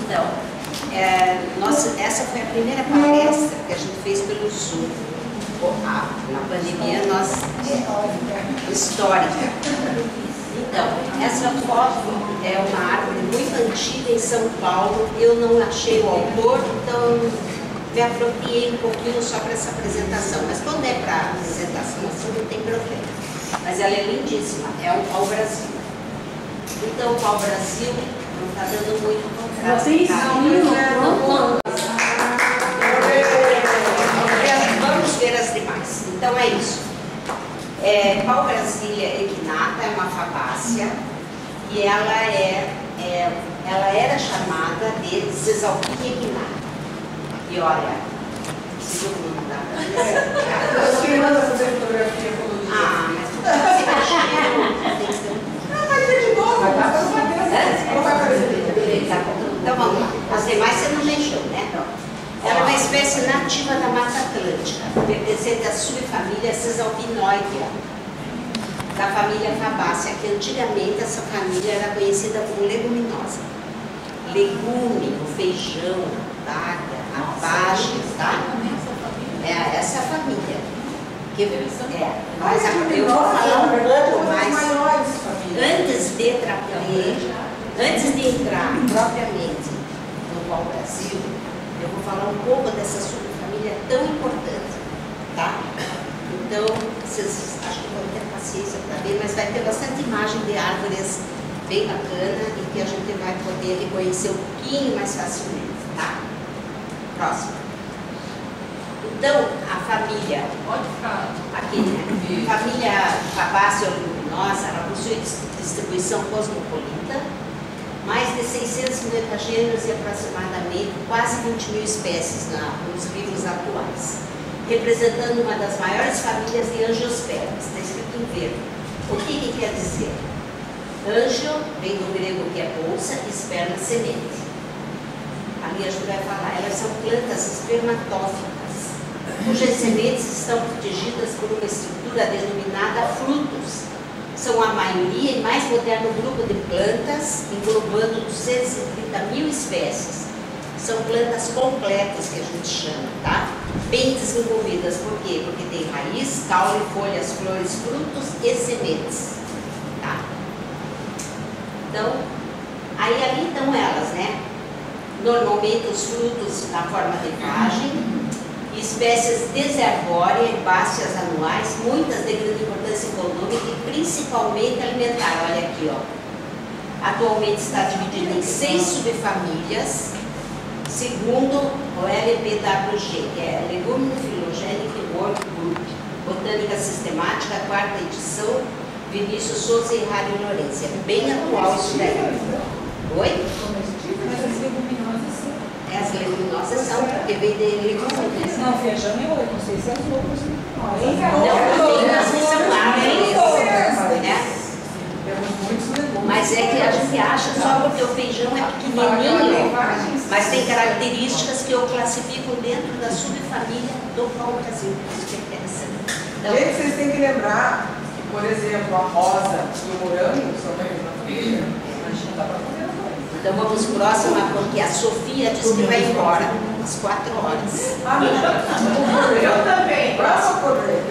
Então, essa foi a primeira palestra que a gente fez pelo Zoom. Na pandemia, histórica. Então, essa foto é uma árvore muito antiga em São Paulo. Eu não achei o autor, então me apropriei um pouquinho só para essa apresentação. Mas quando é para apresentação, assim não tem problema. Mas ela é lindíssima, é o pau-brasil. Então, o pau-brasil não está dando muito contrato. Vocês vamos ver as demais. Então, é isso. Pau-brasilia equinata é uma fabácea e ela era chamada de Cesalpinha equinata. E olha, se todo mundo dá para ver. Você manda fazer fotografia com o mas você imagina. Não, vai ver de novo. Vai aparecer. Então vamos lá. As demais você não mexeu, né? Ela é uma espécie nativa da Mata Atlântica, pertencente à subfamília Cesalpinoidea, da família fabácea, que antigamente essa família era conhecida como leguminosa. Legume, o feijão, baga, abage, tá? Essa família. Mas eu vou falar um pouco mais. Antes de entrar propriamente no pau-brasil, eu vou falar um pouco dessa subfamília tão importante, tá? Então, vocês acho que vão ter paciência para ver, mas vai ter bastante imagem de árvores bem bacana e que a gente vai poder reconhecer um pouquinho mais facilmente, tá? Próximo. Então, a família, pode ficar aqui, né? Família fabácea leguminosa, ela possui distribuição cosmopolita, mais de 650 gêneros e aproximadamente quase 20.000 espécies nos livros atuais, representando uma das maiores famílias de angiospermas. Está escrito em verde. O que quer dizer? Angio vem do grego que é bolsa, e esperma semente. Ali a gente vai falar, elas são plantas espermatófitas, cujas sementes estão protegidas por uma estrutura denominada frutos. São a maioria e mais moderno grupo de plantas, englobando 230.000 espécies. São plantas completas que a gente chama, tá? Bem desenvolvidas, por quê? Porque tem raiz, caule, folhas, flores, frutos e sementes, tá? Então, aí ali estão elas, né? Normalmente os frutos na forma de vagem, espécies desarbóreas, herbáceas anuais, muitas de grande importância econômica e principalmente alimentar. Olha aqui, ó. Atualmente está dividido em 6 subfamílias, segundo o LPWG, que é Legume Phylogenic Work Group, Botânica Sistemática, 4ª edição, Vinícius Souza e Rádio Lourenço. É bem atual isso daí. Oi? Mas as leguminosas são. As leguminosas são, porque vem de leguminosas. Não, feijão é outro, não sei se as outras leguminosas. Não, tem umas que são árvores, né? Temos muitos legumes. Mas é que a gente acha só porque o feijão é pequenininho, mas tem características que eu classifico dentro da subfamília do pau-brasil. Isso que é interessante. Então, Gente, vocês têm que lembrar que, por exemplo, a rosa e o morango são da mesma família. Mas não dá para comer a coisa. então vamos próxima, porque a Sofia disse que vai embora às 4 horas. Eu também. Próximo poder.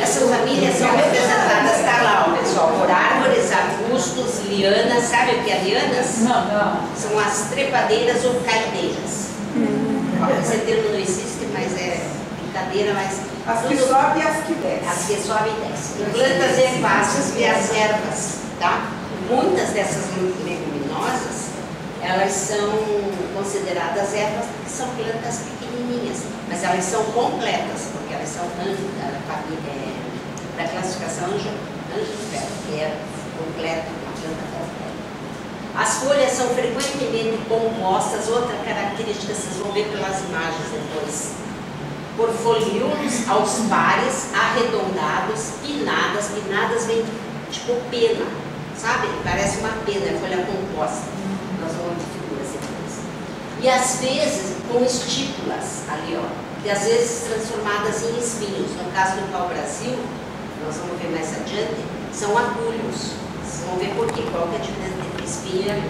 Essas famílias são representadas, tá lá, ó, pessoal, por árvores, arbustos, lianas. Sabe o que é lianas? Não. São as trepadeiras ou caideiras. Esse termo não existe, mas é brincadeira, mas... As que sobem e as que descem. As que sobem e descem. Plantas herbáceas e as ervas, tá? Muitas dessas leguminosas, elas são consideradas ervas porque são plantas pequenininhas, mas elas são completas, porque elas são da classificação angiosperma, que é completa, uma planta completa. As folhas são frequentemente compostas, outra característica, vocês vão ver pelas imagens depois, por folíolos aos pares, arredondados, pinnadas. Pinnadas vem tipo pena, sabe? Parece uma pena, é folha composta. Nós vamos ver figuras depois. E às vezes com estípulas ali, ó, que às vezes transformadas em espinhos. No caso do pau-brasil, nós vamos ver mais adiante, são agulhos. Vocês vão ver por quê, qual que é a diferença entre espinho.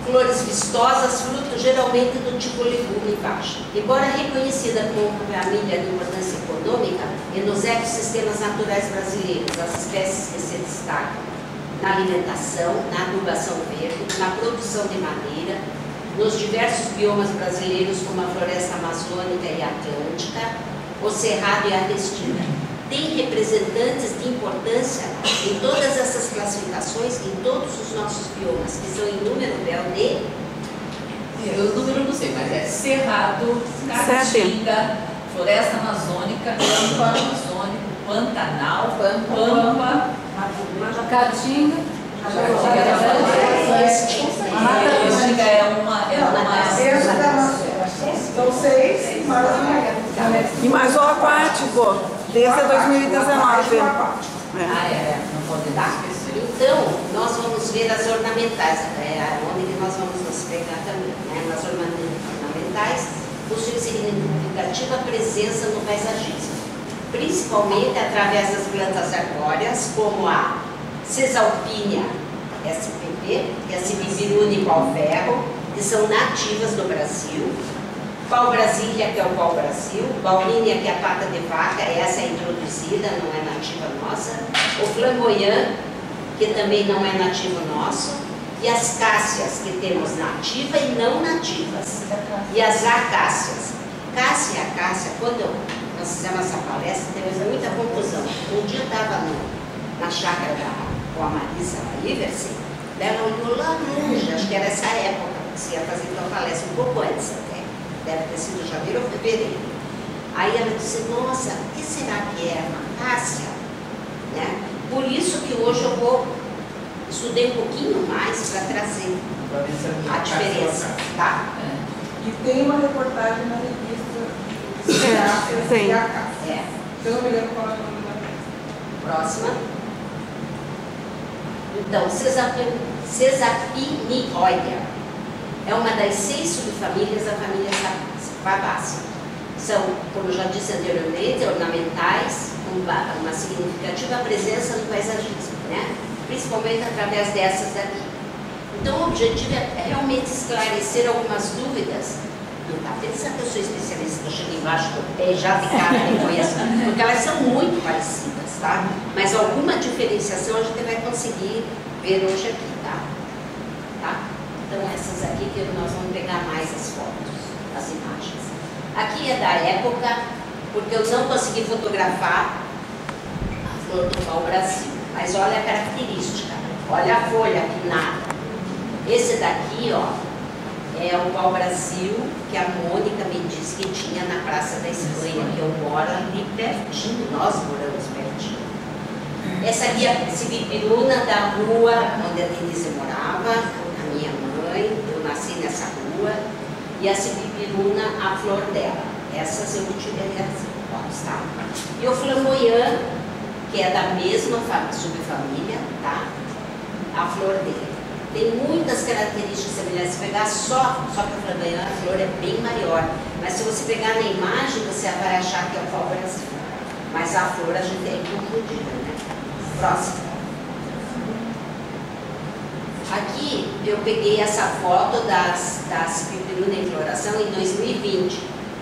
Flores vistosas, fruto geralmente do tipo legume baixa. Embora reconhecida como família de importância econômica, e nos ecossistemas naturais brasileiros, as espécies que se destacam na alimentação, na adubação verde, na produção de madeira, nos diversos biomas brasileiros, como a floresta amazônica e atlântica, o cerrado e a restina. Tem representantes de importância em todas essas classificações, em todos os nossos biomas, que são em número Bel de... Eu o número não sei, mas é cerrado, caatinga, floresta amazônica, pampa amazônico, pantanal, pampa, Caatinga. Caatinga é uma São 6, E mais o aquático, desde 2019. não pode dar. Então, nós vamos ver as ornamentais, onde nós vamos nos pegar também, né? Nas ornamentais, possui significativa presença no paisagismo, principalmente através das plantas arbóreas, como a Cesalpínia SPP e a Sibibiruna e pau-ferro, que são nativas do Brasil, pau-brasília, que é o pau-brasil, baulínia, que é a pata de vaca, essa é introduzida, não é nativa nossa, o flamboyant, que também não é nativo nosso, e as cássias, que temos nativa e não nativas, e as acácias. Cássia e acácia, quando nós fizemos essa palestra, teve muita confusão. Um dia eu estava na chácara com a Marisa Iversen, ela olhou lá longe, acho que era essa época que você ia fazer uma palestra, um pouco antes até, deve ter sido janeiro ou fevereiro. Aí ela disse, nossa, o que será que é uma cássia? Né? Por isso que hoje eu estudei um pouquinho mais para trazer a diferença, tá? E tem uma reportagem na revista Tem. e a Cássia. Se eu não me engano, qual é o nome da Próxima. Então, Cesapinioidea é uma das 6 subfamílias da família Fabácea. São, como já disse anteriormente, ornamentais, com uma significativa presença no paisagismo, né? Principalmente através dessas aqui. Então, o objetivo é realmente esclarecer algumas dúvidas. Não está pensando que eu sou especialista, que eu chego embaixo do pé e já de cara reconheço, porque elas são muito parecidas, tá? Mas alguma diferenciação a gente vai conseguir ver hoje aqui, tá? Então, essas aqui que nós vamos pegar mais as fotos, as imagens. Aqui é da época, porque eu não consegui fotografar a flor do pau-brasil, mas olha a característica, olha a folha pinada. Esse daqui, ó, é o pau-brasil que a Mônica me disse que tinha na Praça da Espanha, que eu moro ali pertinho, nós moramos pertinho. Essa aqui é a Sibibiruna da rua onde a Denise morava, a minha mãe, eu nasci nessa rua, e a Sibibiruna, a flor dela. Essas eu tirei as fotos, tá? E o flamboyant, que é da mesma subfamília, tá? A flor dele. Tem muitas características semelhantes. Se pegar só que o flamboyant, a flor é bem maior. Mas se você pegar na imagem, você vai achar que é o pau-brasil. Mas a flor a gente é confundida, né? Próximo. Aqui eu peguei essa foto das Sibibiruna em floração em 2020,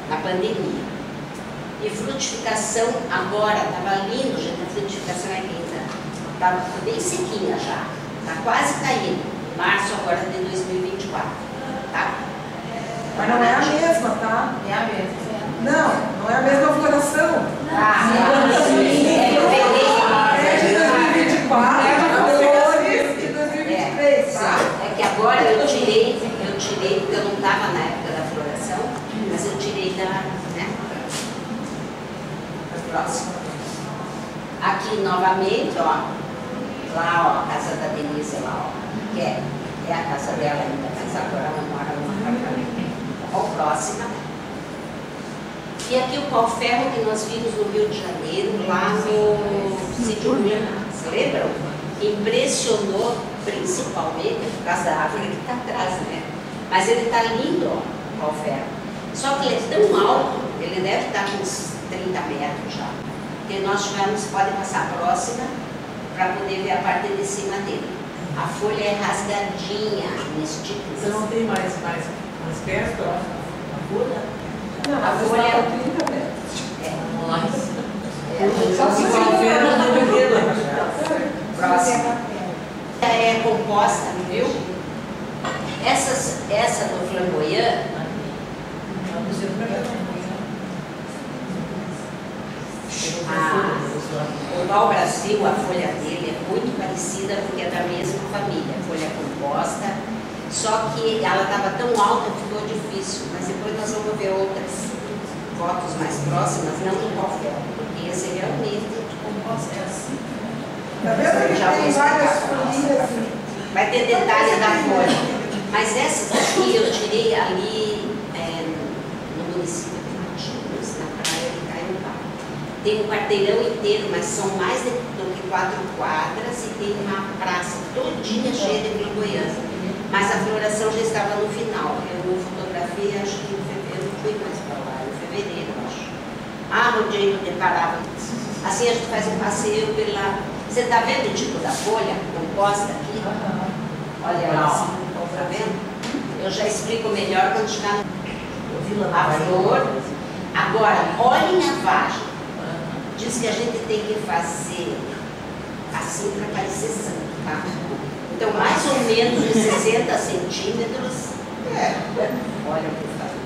na pandemia. E frutificação agora, estava lindo, gente, a frutificação é linda. Estava bem sequinha já, está quase caindo. Março agora de 2024, tá? Mas não é a mesma, tá? É a mesma. Não é a mesma floração. Eu peguei. É de 2024, flores de 2023, tá? É que agora eu tirei porque eu não estava na época da floração, mas eu tirei né? Próximo. Aqui novamente, ó, lá, ó, a casa da Denise lá, ó, que é a casa dela ainda, mas agora ela mora numa apartamento. Ó, próxima. E aqui o pau-ferro que nós vimos no Rio de Janeiro, lá no sítio Urna, se lembram? Impressionou principalmente por causa da árvore que está atrás, né? Mas ele está lindo, ó, o pau-ferro. Só que ele é tão alto, ele deve estar com uns 30 metros já. Que nós tivemos, pode passar a próxima, para poder ver a parte de cima dele. A folha é rasgadinha nesse tipo. Você não tem mais perto a folha? Não, A folha é é 30 metros. Só se tiver no devedor. Próxima. É composta, viu? Essa do flamboyant, o pau-brasil, a folha dele é muito parecida porque é da mesma família, folha composta, só que ela estava tão alta que ficou difícil, mas depois nós vamos ver outras fotos mais próximas, não do papel, porque esse realmente Composta é assim. Tá vendo que Já vou tem várias explicar. folhinhas? vai ter detalhes da folha. Mas essas aqui eu tirei ali no município de Matinhos, na praia de Caimbá. Tem um quarteirão inteiro, mas são mais do que 4 quadras e tem uma praça todinha cheia de flamboyant. Mas a floração já estava no final. Eu fotografei, acho que em fevereiro, não fui mais para lá, em fevereiro, acho. Onde eu deparava. Assim a gente faz um passeio pela... Você está vendo o tipo da folha composta aqui? Olha ela assim, tá vendo? Eu já explico melhor quando chegar a flor. Agora, olhem a vagem. Diz que a gente tem que fazer assim para parecer santo, tá? Então, mais ou menos uns 60 centímetros. Olha o que eu falo.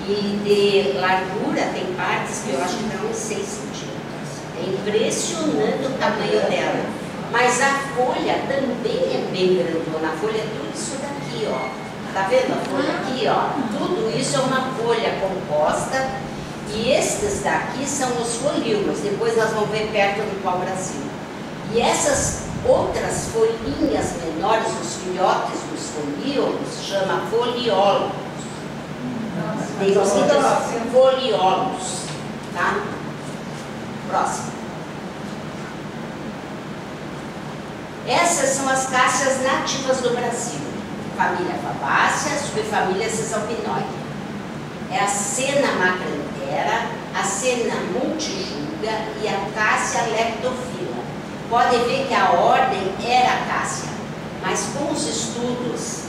E de largura, tem partes que eu acho que dá uns 6 centímetros. É impressionante o tamanho dela. Mas a folha também é bem grandona. A folha é tudo isso daqui, ó. Tá vendo a folha aqui, ó? Tudo isso é uma folha composta. E estes daqui são os folíolos. Depois nós vamos ver perto do pau-brasil. E essas outras folhinhas menores, os filhotes dos folíolos, chama foliólogos. Tem os que dizem foliólogos, tá? Próximo. Essas são as cásseas nativas do Brasil. Família Fabácea, subfamília Cisalpinoide. É a Senna macrantera, a Senna multijuga e a Cássia leptofila. Pode ver que a ordem era a Cássia, mas com os estudos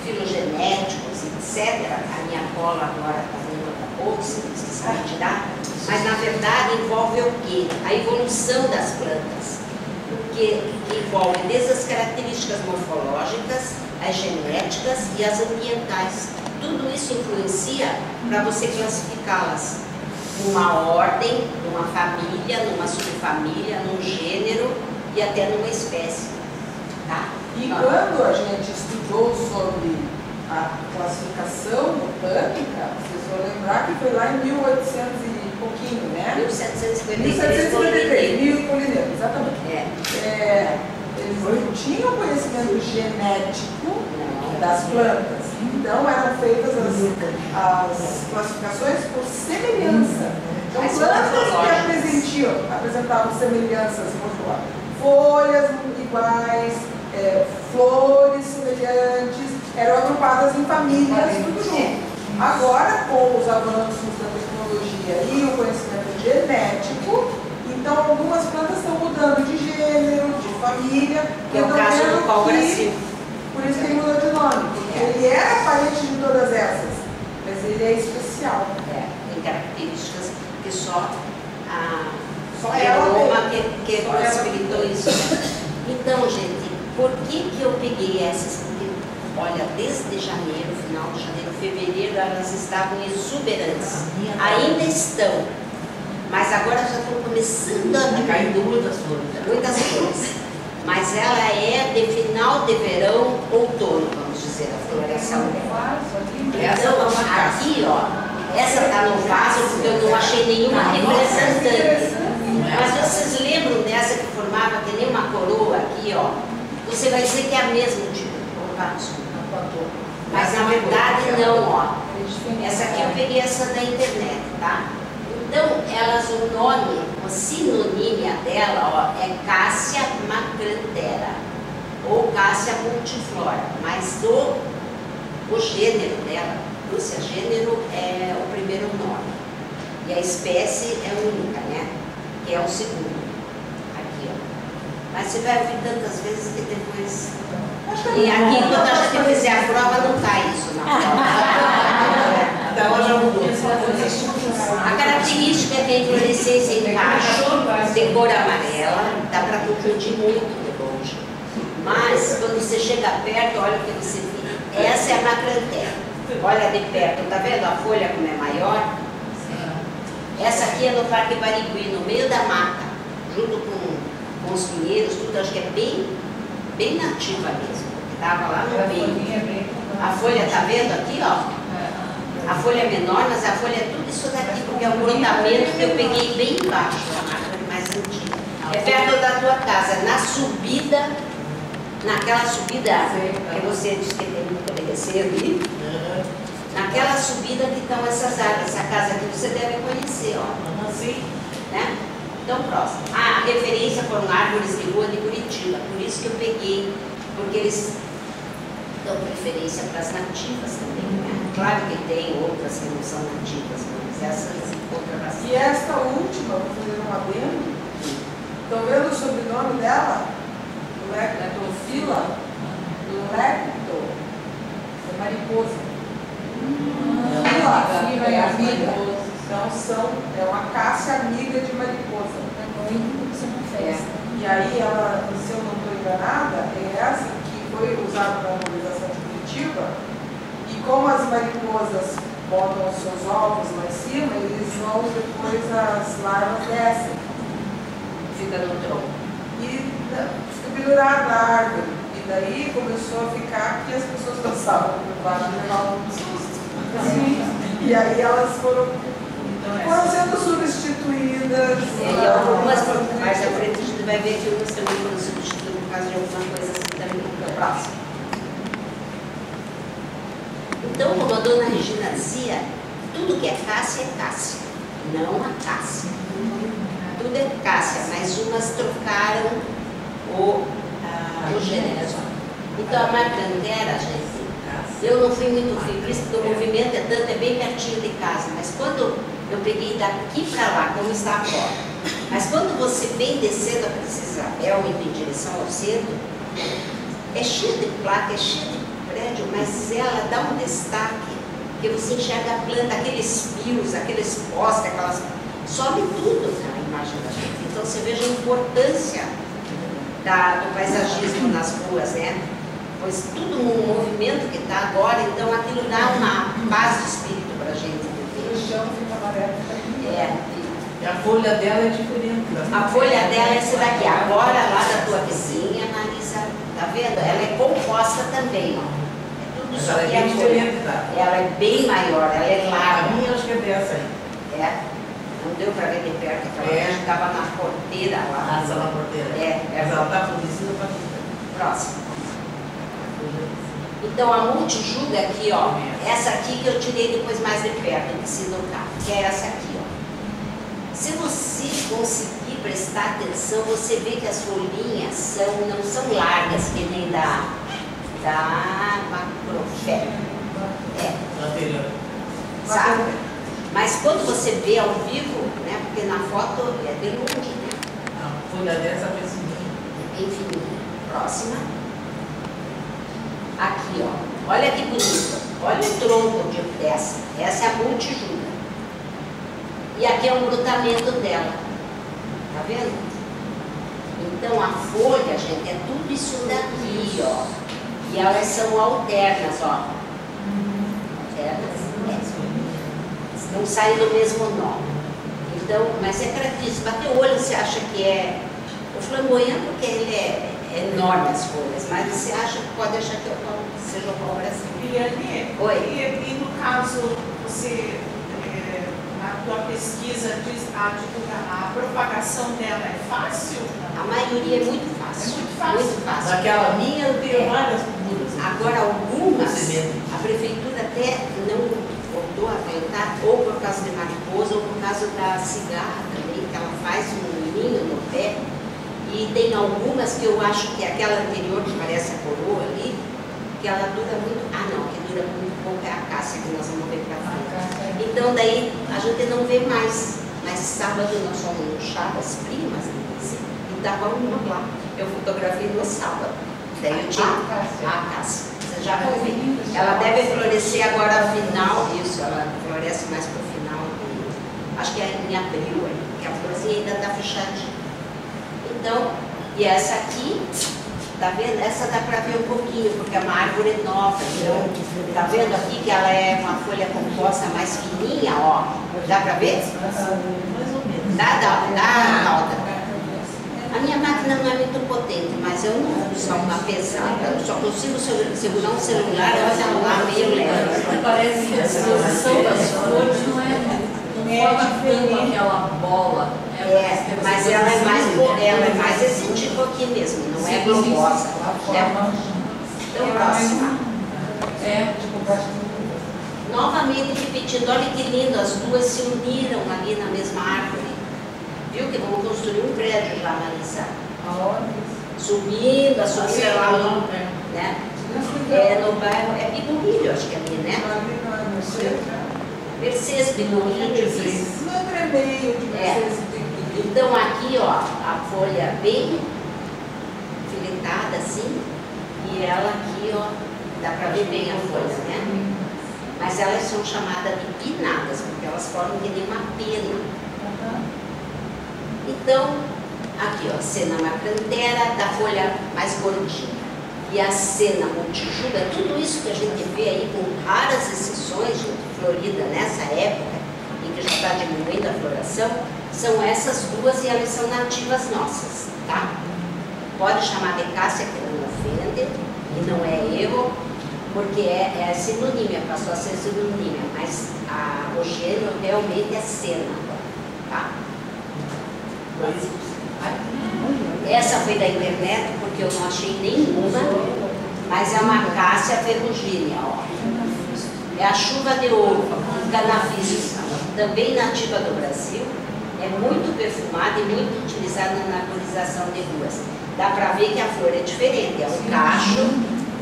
filogenéticos, etc., a minha cola agora está dando outra bolsa, esqueci de tirar, mas na verdade envolve o quê? A evolução das plantas. Que envolve desde as características morfológicas, as genéticas e as ambientais. Tudo isso influencia para você classificá-las numa ordem, numa família, numa subfamília, num gênero e até numa espécie. Tá? E quando a gente estudou sobre a classificação botânica, vocês vão lembrar que foi lá em 1800 e pouquinho, né? 1753. 1753, Polineiro, exatamente. Eles não tinham conhecimento genético das plantas, então eram feitas as classificações por semelhança. Então, plantas que apresentavam semelhanças morfológicas, folhas iguais, flores semelhantes, eram agrupadas em famílias, tudo junto. Agora, com os avanços da tecnologia e o conhecimento genético, então algumas plantas estão mudando de gênero, de família. Que é o caso do pau-brasil. Por isso que ele mudou de nome, porque ele era parente de todas essas, mas ele é especial. Tem características que só ela uma que possibilitou isso. Então, gente, por que eu peguei essas? Porque, olha, desde janeiro, final de janeiro, fevereiro, elas estavam exuberantes. Ainda estão, mas agora já estão começando a cair muitas flores. Mas ela é de final de verão, outono, vamos dizer, a floração dela. Então, aqui, ó, essa está no vaso porque eu não achei nenhuma representante. Mas vocês lembram dessa que formava que nem uma coroa aqui, ó? Você vai dizer que é a mesma tipo de vaso. Mas na verdade não, ó. Essa aqui eu peguei essa da internet, tá? Então, o nome, a sinonímia dela, ó, é Cássia macrantera ou Cássia multiflora, mas o gênero dela, Lúcia, gênero é o primeiro nome e a espécie é única, né? Que é o segundo. Aqui, ó. Mas você vai ouvir tantas vezes que depois E aqui, quando a gente fizer a prova, não tá isso na prova. Até ela já mudou. A característica é que a inflorescência em cacho, de cor amarela, dá para confundir muito de longe. Mas, quando você chega perto, olha o que você vê. Essa é a macrantera. Olha de perto, tá vendo a folha como é maior? Essa aqui é no Parque Barigui, no meio da mata, junto com os pinheiros, tudo, acho que é bem nativa mesmo, porque estava lá no meio. A folha, tá vendo aqui, ó? A folha é menor, mas a folha é tudo isso daqui, porque é um brotamento que eu peguei bem embaixo, a árvore mais antiga. É perto da tua casa, na subida, naquela subida que você disse que tem muito que descer ali. Naquela subida que estão essas árvores, essa casa aqui você deve conhecer, ó. Sim. Né? Então, próximo. A referência foram árvores de rua de Curitiba, por isso que eu peguei, porque eles dão preferência para as nativas também, né? Claro que tem outras que não são nativas, mas essas outra E esta última, vou fazer um adendo. Estão vendo o sobrenome dela? Lectofila? Lecto. É mariposa. Fila é amiga. Então é uma cássia amiga de mariposa. E aí ela, se eu não estou enganada, é essa que foi usada na mobilização de Curitiba. E como as mariposas botam os seus ovos lá em cima, eles vão depois, as larvas descem. fica no tronco. E fica pendurado na árvore. E daí começou a ficar que as pessoas passavam por baixo e levavam um susto. E aí elas foram sendo substituídas. E algumas, mais à frente a gente vai ver que umas também foram substituídas por causa de alguma coisa assim também no próximo. Então, como a dona Regina dizia, tudo que é cássia, não a cássia. Tudo é cássia, mas umas trocaram o gênero. Então, a macrantera, gente, eu não fui muito feliz, porque o movimento é tanto, é bem pertinho de casa, mas quando eu peguei daqui para lá, como está agora, mas quando você vem descendo a Princesa Isabel, indo em direção ao centro, é cheio de placa, é cheio de prédio, mas ela dá um destaque, que você enxerga a planta, aqueles fios, aqueles postes, aquelas... sobe tudo na imagem da gente. Então você veja a importância do paisagismo nas ruas, né? Pois tudo no movimento que está agora, então aquilo dá uma paz de espírito para a gente viver. O chão fica amarelo. E a folha dela é diferente. A folha dela é essa daqui. Agora lá da tua vizinha, Marisa, tá vendo? Ela é composta também, ó. É tudo só que a folha. Ela é bem maior, ela é larga. A minha acho que é dessa aí. É. Não deu para ver de perto, aquela que estava na porteira lá. Essa na porteira. Mas ela está produzida para tudo. Próximo. Então a multijuga aqui, ó, essa aqui que eu tirei depois mais de perto, de Sinocá, que é essa aqui, ó. Se você conseguir prestar atenção, você vê que as folhinhas não são largas, que nem da macrofé. Sabe? Mas quando você vê ao vivo, né, porque na foto é de longe, né? A folha dessa é fininha. É bem fininha. Próxima. Aqui, ó. Olha que bonito. Olha o tronco dessa. Essa é a multijuga. E aqui é um brotamento dela. Tá vendo? Então a folha, gente, é tudo isso daqui, ó. E elas são alternas, ó. Alternas? Não saem do mesmo nome. Então, mas é característico. Bater o olho, você acha que é o flamboyant, porque ele é enorme as folhas, mas você acha que pode achar que seja o pau-brasil. E ali, oi. E no caso, você, na tua pesquisa, diz a propagação dela é fácil? A maioria é muito fácil. É muito fácil. Muito fácil. Daquela minha eu tenho várias mudas. Agora, algumas, a prefeitura até não voltou a plantar, ou por causa de mariposa, ou por causa da cigarra também, que ela faz um ninho no pé. E tem algumas que eu acho que aquela anterior, que parece a coroa ali, que ela dura muito. Ah, não, que dura muito pouco é a cássia, que nós vamos ver para frente. Então, daí a gente não vê mais. Mas sábado nós fomos no chá das primas, e estava uma lá. Eu fotografei no sábado. Daí eu tinha a acácia. Você já vão ver. Ela deve florescer agora no final, isso, ela floresce mais pro final, acho que é em abril, que a florzinha ainda está fechadinha. Então, e essa aqui, tá vendo? Essa dá para ver um pouquinho, porque é uma árvore nova. Então, tá vendo aqui que ela é uma folha composta mais fininha, ó. Dá para ver? Mais ou menos. Dá, Alda. A minha máquina não é muito potente, mas eu não uso uma pesada. Eu só consigo segurar um celular e olha lá meio leve. Parece que a exposição das flores não forma tanto aquela bola. Mas ela é mais esse tipo aqui mesmo, não é globosa. Então, próxima. Novamente repetindo, olha que lindo, as duas se uniram ali na mesma árvore. Viu que vamos construir um prédio lá, Marisa? Subindo, lá, né? No bairro, é Bidomilho, acho que é ali, né? Mercedes Bidomilho. Então aqui, ó, a folha bem filetada assim, e ela aqui, ó, dá pra ver bem a folha, né? Mas elas são chamadas de pinnadas, porque elas formam que nem uma pena. Então, aqui ó, cena macrantera, da folha mais gordinha. E a cena montijuga, tudo isso que a gente vê aí, com raras exceções, gente, florida nessa época, e que já está diminuindo a floração, são essas duas e elas são nativas nossas, tá? Pode chamar de cássia, que não ofende, e não é erro, porque é sinonímia, passou a ser sinonímia, mas o gênero realmente é cena, tá? Essa foi da internet, porque eu não achei nenhuma, mas é uma cássia ferrugínea, ó. É a chuva de ouro, canafíssima, também nativa do Brasil, é muito perfumada e muito utilizada na arborização de ruas. Dá pra ver que a flor é diferente, é um cacho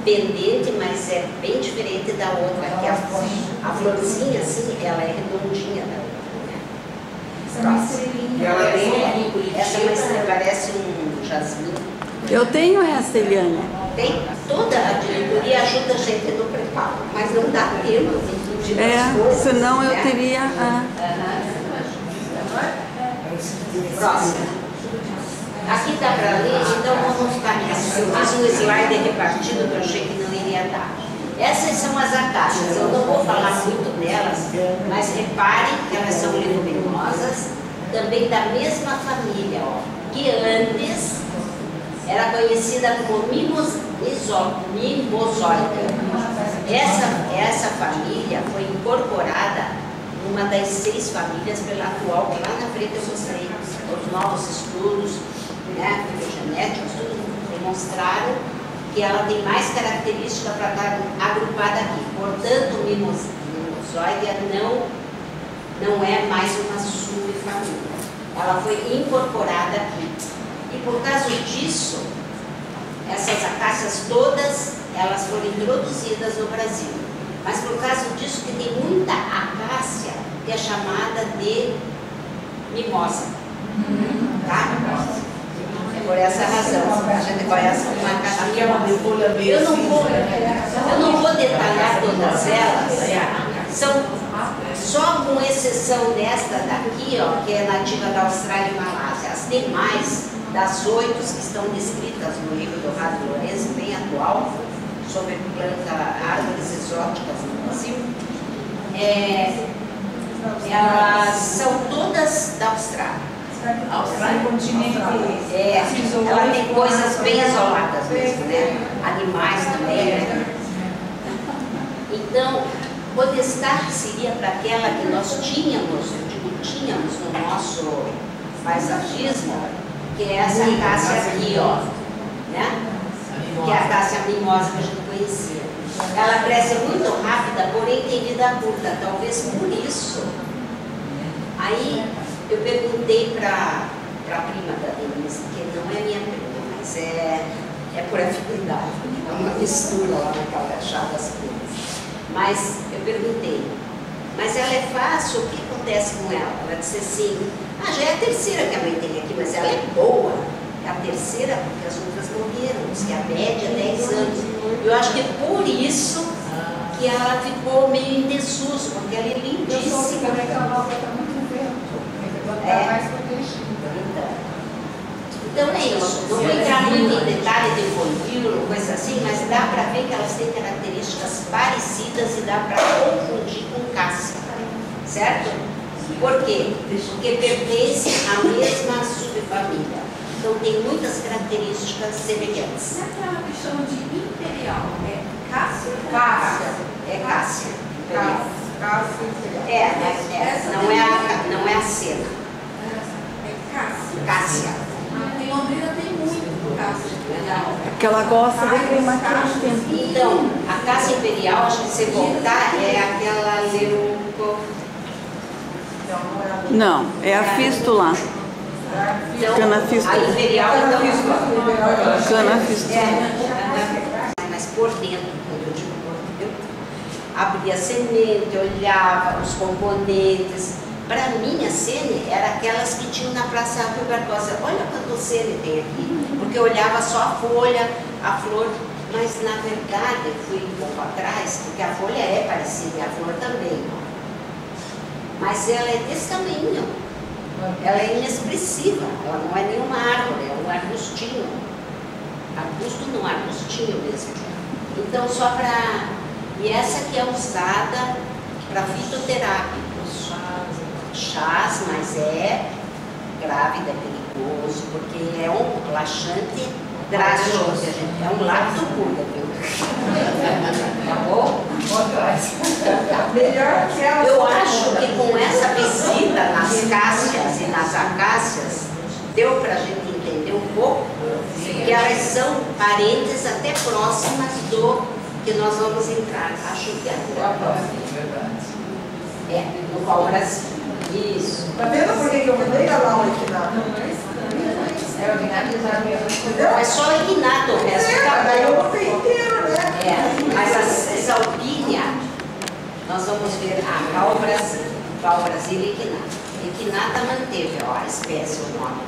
pendente, mas é bem diferente da outra, que a florzinha assim, ela é redondinha da outra. Ela é bem, essa parece um jasmim. Eu tenho essa, Eliane. Tem toda a diretoria ajuda a gente no preparo, mas não dá tempo de coisas, senão eu né? teria Próxima. Aqui dá para ler, então vamos ficar aqui. Eu fiz um slide repartido que eu achei que não iria dar. Essas são as acácias, eu não vou falar muito delas, mas reparem que elas são leguminosas, também da mesma família, ó, que antes era conhecida como mimosoide. Essa família foi incorporada numa das 6 famílias pela atual, que lá na frente eu mostrei, os novos estudos, né, filogenéticos, tudo demonstraram que ela tem mais característica para estar agrupada aqui. Portanto, o mimosoide não é mais uma subfamília. Ela foi incorporada aqui. E por causa disso, essas acácias todas, elas foram introduzidas no Brasil. Mas por causa disso que tem muita acácia que é chamada de mimosa. Tá? É por essa razão. A gente conhece uma acácia. Eu não vou detalhar todas elas. São só com exceção desta daqui, ó, que é nativa da Austrália e Malásia. As demais, das 8 que estão descritas no livro do Rado Lourenço, bem atual, sobre árvores exóticas no Brasil, elas são todas da Austrália. A Austrália é um continente. Ela tem coisas bem isoladas mesmo, né? Animais também, né? Então, o destaque seria para aquela que nós tínhamos no nosso paisagismo, que é essa acácia aqui, ó, né? Que é a acácia mimosa que a gente conhecia. Ela cresce muito rápida, porém tem vida curta, talvez por isso. Aí eu perguntei para a prima da Denise, que não é minha prima, mas é por afinidade, é uma mistura lá naquela chá das primas. Mas eu perguntei, mas ela é fácil, o que acontece com ela? Ela disse assim, já é a terceira que a mãe tem aqui, mas ela é boa, a terceira porque as outras morreram, que a média é 10 anos. Eu acho que por isso que ela ficou meio em desuso, porque ela é lindíssima. Então é isso, não vou entrar muito em detalhe de folículo, coisa assim, mas dá para ver que elas têm características parecidas e dá para confundir com cássia, certo? Por quê? Porque pertencem à mesma subfamília. Então tem muitas características semelhantes. Aquela que chamam de imperial, é cássia? Cássia. É cássia. Cássia imperial. Não é a cena. É cássia. Cássia. Em Londrina tem muito cássia imperial. Que ela gosta de queimar tempo. Então, a cássia imperial, acho que se voltar, é aquela leuco... Não, é a fístula. Então, Cana fístula. a imperial então, Cana fístula. mas por dentro, quando eu digo por dentro, abria a semente, olhava os componentes. Para mim, a sene era aquelas que tinham na Praça Rio Barbosa. Olha quanto sene tem aqui, porque eu olhava só a folha, a flor, mas na verdade eu fui um pouco atrás, porque a folha é parecida e a flor também. Mas ela é desse tamanho, ela é inexpressiva, ela não é nenhuma árvore, é um arbustinho. Arbusto não, arbustinho mesmo. Então só para... E essa que é usada para fitoterápica. Chás, mas é grávida, é perigoso, porque é um laxante drástico, é um lacto puro, viu? Tá bom? Melhor que ela. Eu acho que com essa visita nas cássias e nas acácias, deu para a gente entender um pouco que elas são parentes até próximas do que nós vamos entrar. Acho que é no pau-brasil. Isso. Tá vendo por que eu mandei a Laura aqui na... É o vinagre, Entendeu? É só eliminado o resto tá Daí eu bom. botei inteiro, né? É, mas a salpinha, nós vamos ver a pau-brasil e equinata. Equinata manteve, ó, a espécie, o nome.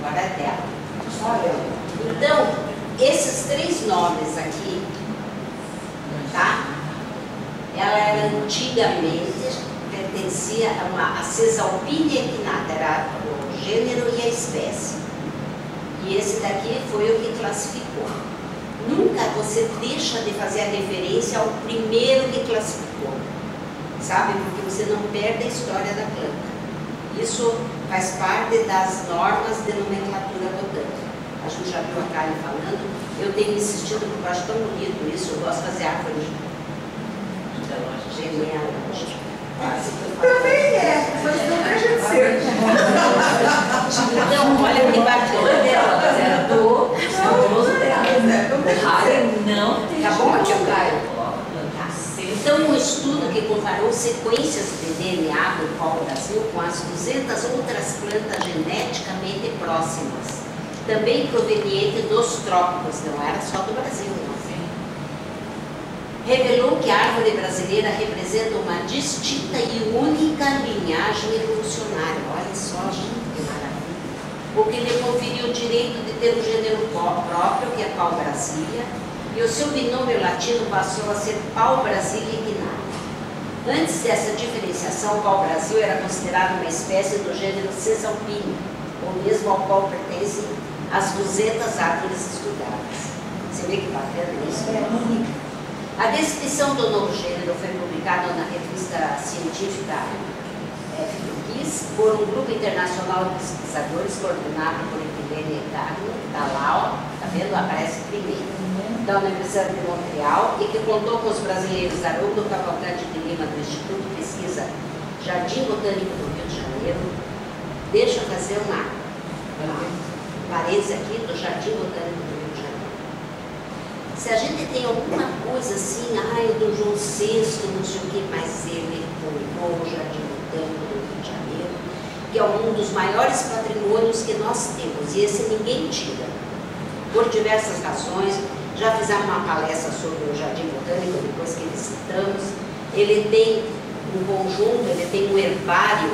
Agora é dela. Olha. Então, esses três nomes aqui, tá? Ela era antigamente, pertencia a Cesalpínia equinata, era o gênero e a espécie. E esse daqui foi o que classificou. Nunca você deixa de fazer a referência ao primeiro que classificou, sabe? Porque você não perde a história da planta. Isso faz parte das normas de nomenclatura botânica. A gente já viu a Karen falando, eu tenho insistido porque eu acho tão bonito isso, eu gosto de fazer árvore genealógica. Também é, mas não deixa de ser. Então, olha que bacana dela, era do esposo dela. Não tem. Tá bom, tio Caio? Então, um estudo que comparou sequências de DNA do pau-brasil com as 200 outras plantas geneticamente próximas, também provenientes dos trópicos, não era só do Brasil, não. Revelou que a árvore brasileira representa uma distinta e única linhagem evolucionária. Olha só, gente, que maravilha. O que lhe conferiu o direito de ter um gênero próprio, que é pau-brasilia, e o seu binômio latino passou a ser pau-brasilia equinata. Antes dessa diferenciação, o pau-brasil era considerado uma espécie do gênero Cesalpínia, ou mesmo ao qual pertencem as 200 árvores estudadas. Você vê que bacana isso? A descrição do novo gênero foi publicada na revista científica FIS por um grupo internacional de pesquisadores coordenado por Epilene Carmo, da LAO, tá vendo? Aparece primeiro, da Universidade de Montreal, e que contou com os brasileiros Haroldo Cavalcante de Lima, do Instituto de Pesquisa Jardim Botânico do Rio de Janeiro. Deixa eu fazer uma parênteses aqui do Jardim Botânico do Rio de Janeiro. Se a gente tem alguma coisa assim, do João VI, não sei o que, mas ele fundou o Jardim Botânico do Rio de Janeiro, que é um dos maiores patrimônios que nós temos, e esse ninguém tira. Por diversas razões, já fizemos uma palestra sobre o Jardim Botânico, depois que visitamos. Ele tem um conjunto, ele tem um herbário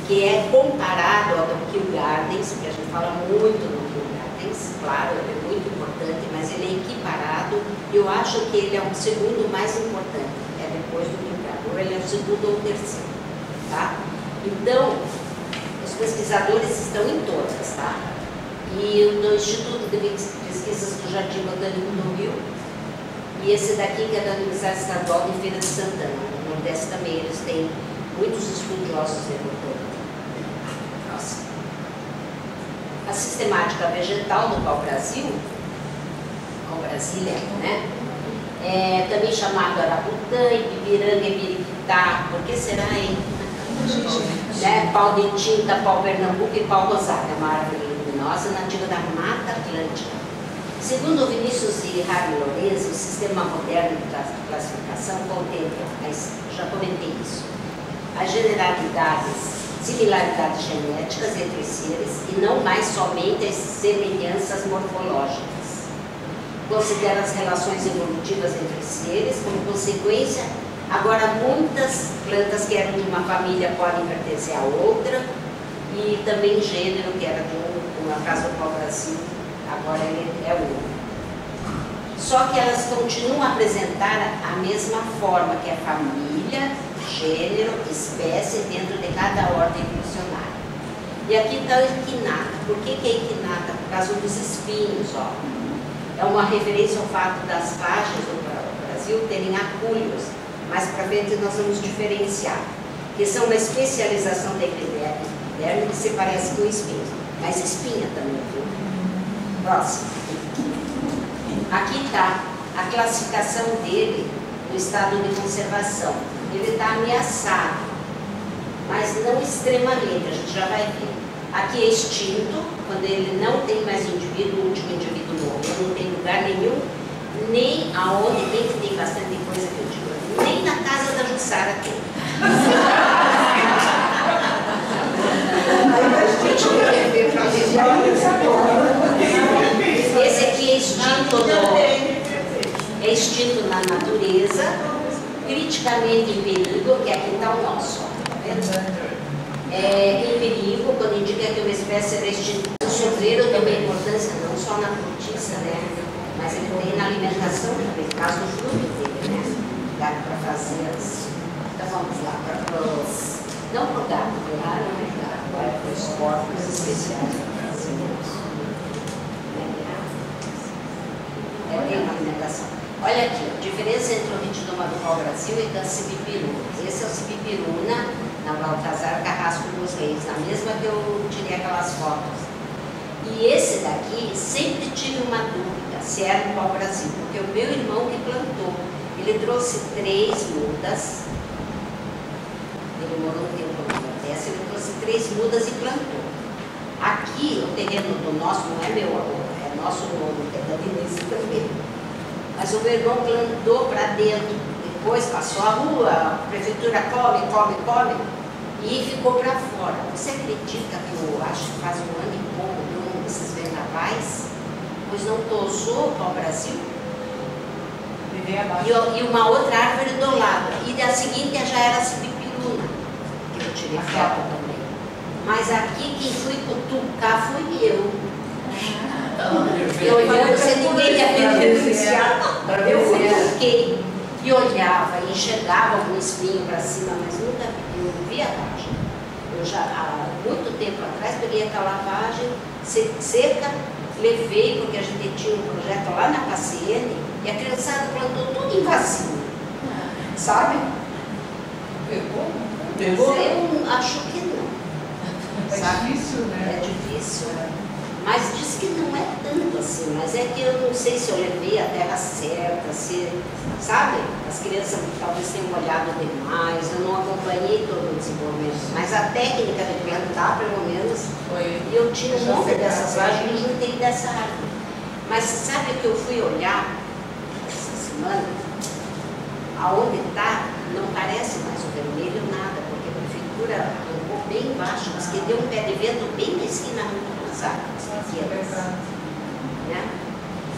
que é comparado ao do Kew Gardens, que a gente fala muito do Kew Gardens. deles, claro, ele é muito importante, mas ele é equiparado. Eu acho que ele é o segundo mais importante, depois do minerador, ele é o segundo ou o terceiro, tá? Então, os pesquisadores estão em todas, tá? E do Instituto de Pesquisas do Jardim Botânico do Rio, e esse daqui que é da Universidade Estadual de Feira de Santana, no Nordeste também, eles têm muitos estudiosos de botânica. Nossa. A sistemática vegetal do pau-brasil, pau-brasília, né? Também chamado arabutã, ipipiranga, ipiriquitá, por que será, hein? Né? Pau de tinta, pau pernambuco e pau rosário, é uma árvore luminosa nativa da Mata Atlântica. Segundo Vinícius de Harry Lorenzo, o sistema moderno de classificação contempla, já comentei isso, as generalidades, similaridades genéticas entre seres e não mais somente as semelhanças morfológicas. Considera as relações evolutivas entre seres, como consequência, agora muitas plantas que eram de uma família podem pertencer a outra, e também gênero que era de como no caso do pau-brasil, agora ele é único. Só que elas continuam a apresentar a mesma forma, que é família, gênero, espécie dentro de cada ordem evolucionária. E aqui está o equinata. Por que é equinata? Por causa dos espinhos, ó. É uma referência ao fato das faixas do Brasil terem acúlios. Mais para frente nós vamos diferenciar, que são uma especialização da epiderme que se parece com espinho, mas espinha também, viu? Próximo. Aqui está a classificação dele no estado de conservação. Ele está ameaçado, mas não extremamente, a gente já vai ver. Aqui é extinto, quando ele não tem mais indivíduo, o último indivíduo morreu, não tem lugar nenhum, nem aonde tem bastante coisa que eu digo, nem na casa da Jussara tem. Esse aqui é extinto na natureza, criticamente em perigo, que aqui está o nosso, tá vendo? Em perigo, quando indica que uma espécie era extinta. O sovreiro tem uma importância não só na cortiça, né? Mas ele tem na alimentação também, no caso do fruto dele, né? Dá para fazer as... Então vamos lá, não para o gato, claro, né? Agora para os corpos especiais para fazer isso. Tem uma alimentação. Olha aqui, a diferença entre o ritidoma do pau-brasil e da cibipiruna. Esse é o cibipiruna na Baltazar Carrasco dos Reis, na mesma que eu tirei aquelas fotos. E esse daqui, sempre tive uma dúvida se era o pau-brasil, porque o meu irmão que plantou, ele trouxe 3 mudas, ele morou um tempo no Nordeste, ele trouxe 3 mudas e plantou. Aqui, o terreno do nosso, não é meu avô, é nosso nome, que é da Denise também. Mas o meu irmão plantou para dentro, depois passou a rua, a prefeitura come, e ficou para fora. Você acredita que eu acho que faz um ano e pouco de esses vendavais, pois não tosou o pau-brasil? E uma outra árvore do lado. E da seguinte já era a cibipiruna, que eu tirei foto também. Mas aqui quem fui cutucar fui eu. Eu olhando sem ninguém me beneficiar. Eu fiquei e olhava e enxergava algum espinho para cima, mas nunca vi, eu vi a vagem. Eu já há muito tempo atrás peguei aquela vagem seca, levei, porque a gente tinha um projeto lá na PACN e a criançada plantou tudo em vasinho, sabe? Pegou? Eu acho que não. É difícil, né? É difícil, mas diz que não é tanto assim, mas é que eu não sei se eu levei a terra certa, se, sabe? As crianças talvez tenham olhado demais, eu não acompanhei todo o desenvolvimento, mas a técnica de plantar, pelo menos, Foi. eu tinha um monte dessas vagens e juntei dessa árvore. Mas sabe que eu fui olhar essa semana, aonde está, não parece mais o vermelho, nada, porque a prefeitura arrancou bem embaixo, mas que deu um pé de vento bem na esquina, arrancou as árvores pequenas. Né?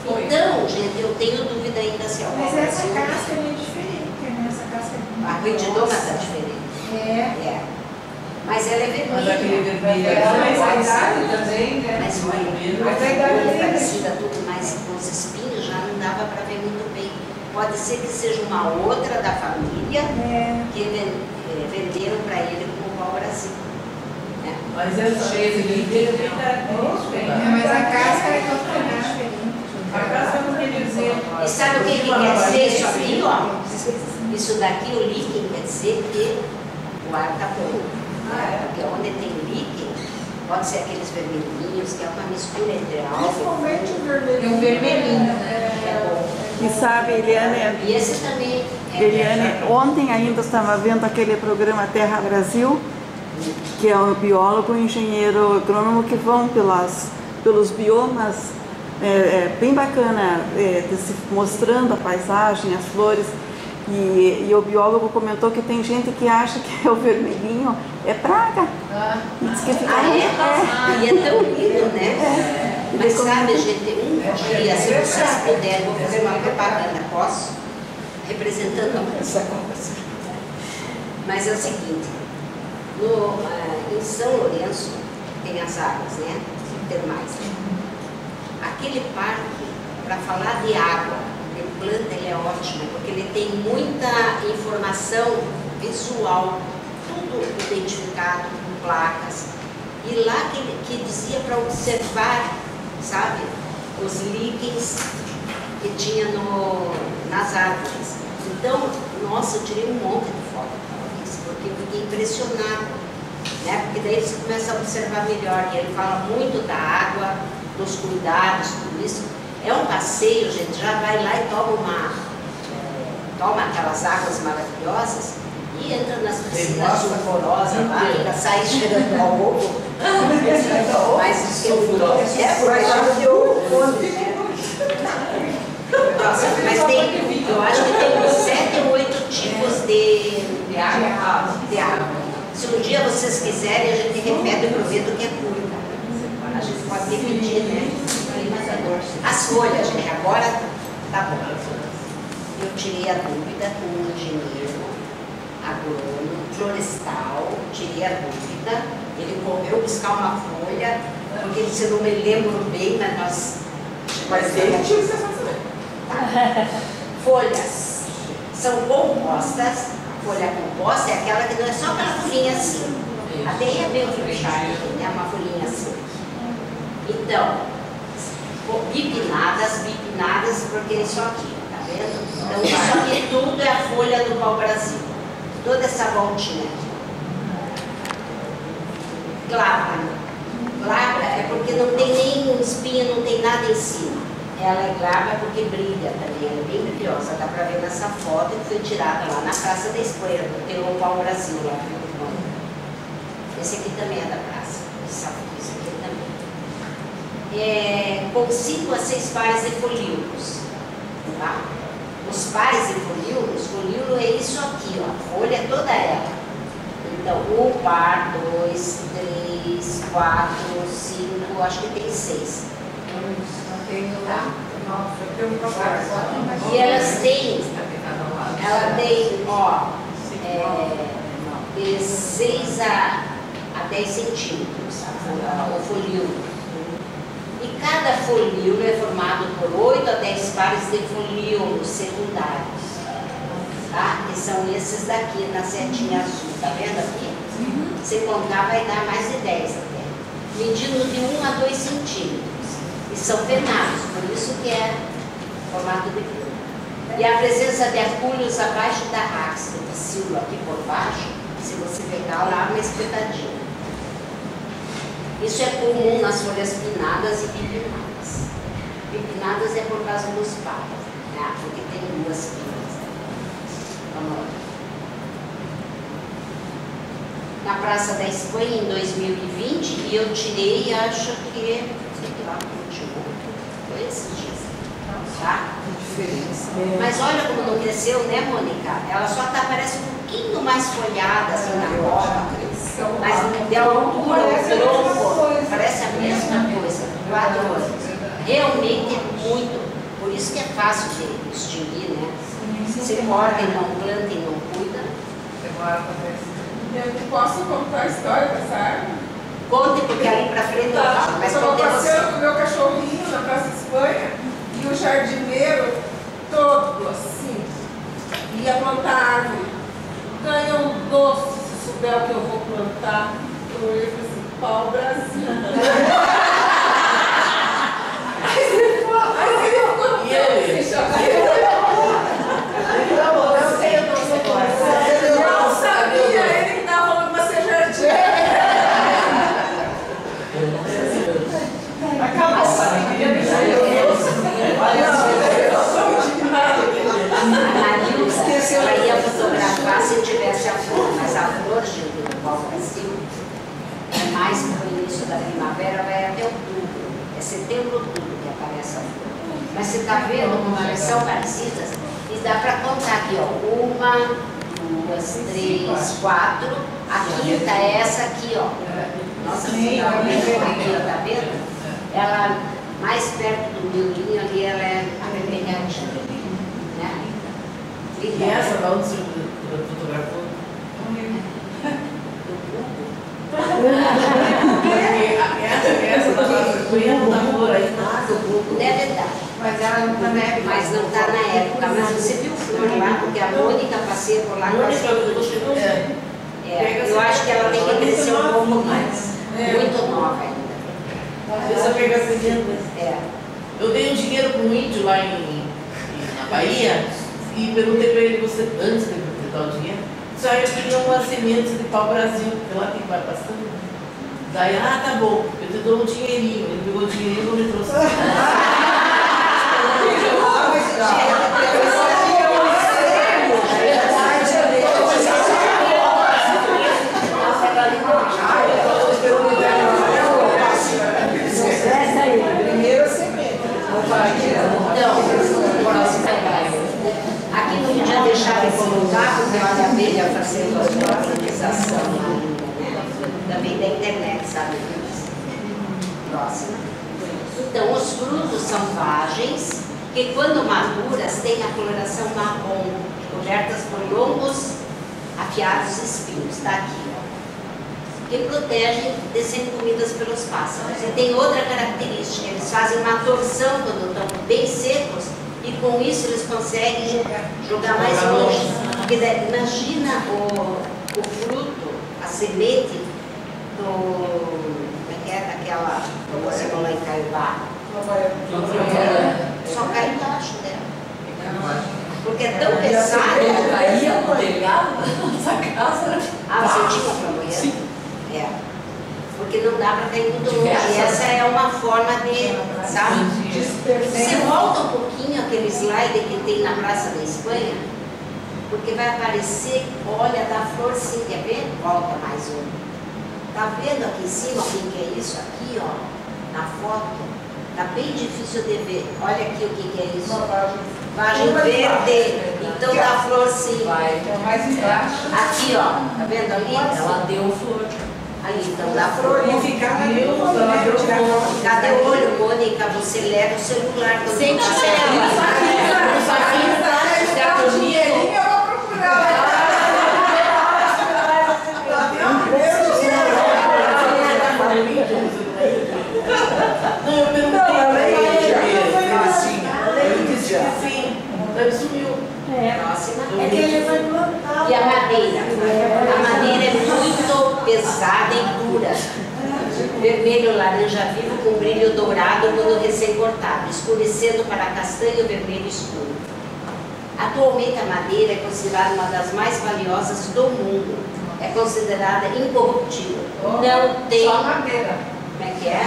Então, gente, eu tenho dúvida ainda se é o Mas essa pau-brasil. casca é diferente, né? Essa casca é A ritidoma está diferente. É. É. Mas ela é Mas aquele vermelha. vermelho Mas a idade é também, né? Mas olha, Mas a idade é parecida tudo, mas com os espinhos já não dava para ver muito bem. Pode ser que seja uma outra da família que venderam para ele como pau-brasil. Né? Mas essa cheia de líquido Mas a casca é totalmente diferente. A casca não quer dizer. E sabe o que quer dizer isso aqui, ó? Isso daqui, o líquen, quer dizer que o ar está bom. Porque onde tem líquen, pode ser aqueles vermelhinhos, que é uma mistura entre álcool. Principalmente o vermelho. É um vermelhinho, É bom. E sabe, Eliane, E esse também Eliane, ontem ainda estava vendo aquele programa Terra Brasil, que é um biólogo e engenheiro agrônomo que vão pelos biomas, bem bacana, mostrando a paisagem, as flores. E o biólogo comentou que tem gente que acha que o vermelhinho é praga. E diz que fica E é tão lindo, né? Mas sabe, gente, um dia, se vocês puderem, vou fazer uma propaganda, posso? Representando essa coisa. Mas é o seguinte, em São Lourenço tem as águas, né? Termais. Aquele parque, para falar de água, de planta, ele é ótimo, porque ele tem muita informação visual, tudo identificado com placas. E lá que dizia para observar, sabe, os líquens que tinha nas árvores. Então, nossa, eu tirei um monte de foto disso, porque eu fiquei impressionada, né? Porque daí você começa a observar melhor, e ele fala muito da água, dos cuidados, tudo isso. É um passeio, gente, já vai lá e toma aquelas águas maravilhosas e entra nas piscinas sulfurosas lá, ainda sai cheirando ao ovo. Mas nossa, mas eu acho que tem uns 7 ou 8 tipos de água. Se um dia vocês quiserem, a gente repete o proveito que é curta. A gente pode repetir, né? As folhas, gente, agora tá bom. Eu tirei a dúvida com um engenheiro agrônomo, florestal, tirei a dúvida. Ele correu buscar uma folha, porque ele disse, eu não me lembro bem, mas nós... Mas ele tinha que ser fácil. Folhas são compostas. Folha composta é aquela que não é só aquela folhinha assim. Até é bem fechada, é uma folhinha assim. Então, bipinadas, porque é isso aqui, tá vendo? Então, isso aqui tudo é a folha do pau-brasil. Toda essa voltinha aqui. Glabra é porque não tem nem espinha, não tem nada em cima. Ela é glabra porque brilha também, ela é bem brilhosa. Dá pra ver nessa foto que foi tirada lá na Praça da Espoeira, tem o pau-brasil lá. Esse aqui também é da praça, esse aqui também. Com 5 a 6 pares de folíolos. Tá? Os pares de folíolos, folíolo é isso aqui, ó, a folha é toda ela. Então, 1 par, 2, 3, 4, 5, acho que tem 6. Tá? E elas têm, ela tem, ó, de 6 a 10 centímetros, o folíolo. E cada folíolo é formado por 8 a 10 pares de folíolos secundários, tá? Que são esses daqui, na setinha azul, tá vendo aqui? Se contar vai dar mais de 10 até. Medindo de 1 a 2 centímetros. E são penados, por isso que é formato de planta. E a presença de acúlios abaixo da axa, de psilo aqui por baixo, se você pegar lá, uma espetadinha. Isso é comum nas folhas pinadas e bipinadas. Bipinadas é por causa dos pares, né? Porque tem 2 pinas. Vamos lá. Na Praça da Espanha, em 2020, e eu tirei, acho que, sei lá, foi esses dias. Tá? Mas olha como não cresceu, né, Mônica? Ela só parece um pouquinho mais folhada, assim, na copa. Mas de altura, o tronco, parece a mesma coisa. 4 anos. Realmente é muito. Por isso que é fácil de extinguir, né? Se corta e não planta e não cuida. Demora para crescer. Eu não posso contar a história dessa árvore? Conte, porque ali pra frente eu falo, mas eu estava conte você. passeando com o meu cachorrinho na Praça Espanha e o jardineiro todo assim ia plantar árvore. Ganha um doce, se souber o que eu vou plantar. Eu olhei e falei assim, pau Brasil. Aí ele ficou não sabia, ele que estava falando para ser jardineiro. Ela ia fotografar se tivesse a flor, mas a flor, gente, do pau-brasil é mais para o início da primavera, vai até outubro. É setembro, outubro que aparece a flor. Mas você está vendo como elas são parecidas? E dá para contar aqui, ó. 1, 2, 3, 4. A quinta é essa aqui, ó. Nossa Senhora, aqui, ó, tá vendo? Ela, mais perto do miudinho ali, ela é avermelhadinha, né? E essa lá onde você fotografou? Essa da Frequência da flor aí. Deve estar. Mas ela não está na época. Mas não está na época. Mas você viu flor lá? Porque a Mônica passeia por lá. Eu acho que ela tem que crescer um pouco mais. Muito nova ainda. Você pega pedindo. Eu dei um dinheiro para um índio lá na Bahia e perguntei para ele, você antes de dar o dinheiro, só eu queria umas sementes de pau-brasil, porque lá tem bastante. Daí, tá bom, eu te dou um dinheirinho. Ele pegou o dinheirinho e não me trouxe. Primeiro semente. Aqui não podia deixar de colocar, porque olha a abelha fazendo a sua organização também da internet, sabe? Próxima. Então, os frutos são vagens, que quando maduras têm a coloração marrom, cobertas por longos, afiados espinhos. Está aqui, ó. Que protegem de serem comidas pelos pássaros. E tem outra característica, eles fazem uma torção quando estão bem secos e com isso eles conseguem jogar mais longe. Porque imagina o fruto, a semente daquela promoção lá em Caiobá. Só cai embaixo dela. Porque é tão pesado. Caía no telhado da nossa casa. Você tinha flamboyante? Sim. Porque não dá para cair muito longe. E essa é uma forma de, sabe? Você volta um pouquinho aquele slide que tem na Praça da Espanha, porque vai aparecer, olha, da flor sim, quer ver? Volta mais um. Tá vendo aqui em cima o que é isso? Aqui, ó, na foto, tá bem difícil de ver. Olha aqui o que é isso. Vagem verde. Então da flor sim. Vai. Mais embaixo. Aqui, ó, tá vendo ali? Ela deu flor. Ali, então da flor. E ficar na Cadê o olho, Mônica? Você leva o celular do Sem tela. O dinheirinho eu vou procurar. Não, eu perguntei para ele assim. Ele disse que sim. Daí sumiu. Próxima. É que ele vai plantar. E a madeira? A madeira é muito pesada e dura. Vermelho laranja vivo com brilho dourado quando recém-cortado, escurecendo para castanho vermelho escuro. Atualmente a madeira é considerada uma das mais valiosas do mundo. É considerada incorruptível. Não tem... Só madeira. Como é que é?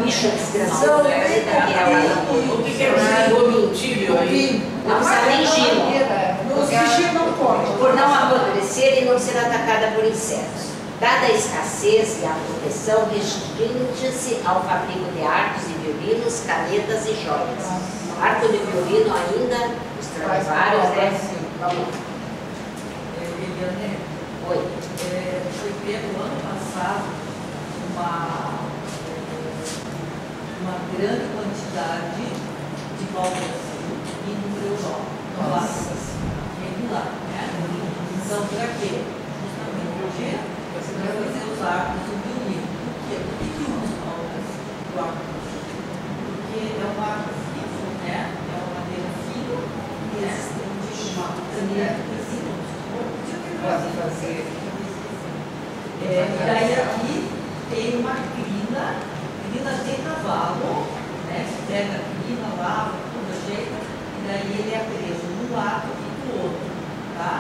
Bicho desgraçado. O que é incorruptível aí? Não precisa nem giro. Os bichinhos não podem. Por não apodrecer e não ser atacada por insetos. Dada a escassez e a proteção, restringe-se ao fabrico de arcos e violinos, canetas e joias. No arco de violino ainda, os Stradivarius, né? Vamos. Eliane, Oi. foi pego ano passado uma grande quantidade de pau-brasil e no Europa. Nossa, vem lá, né? Então, para quê? Justamente Pode fazer. E daí aqui tem uma crina de cavalo, né? Se pega a crina, lava, tudo ajeita, e daí ele é preso num lado e do outro, tá?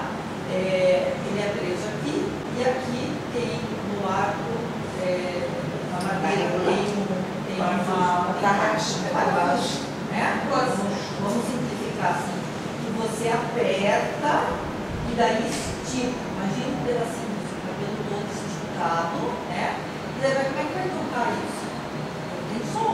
Ele é preso aqui, e aqui tem no arco, na madeira, tem uma tarraxa, né? Vamos simplificar assim, que você aperta e daí estica. Imagina um pedacinho do seu cabelo todo esticado, né? E daí como é que vai tocar isso? Tem som,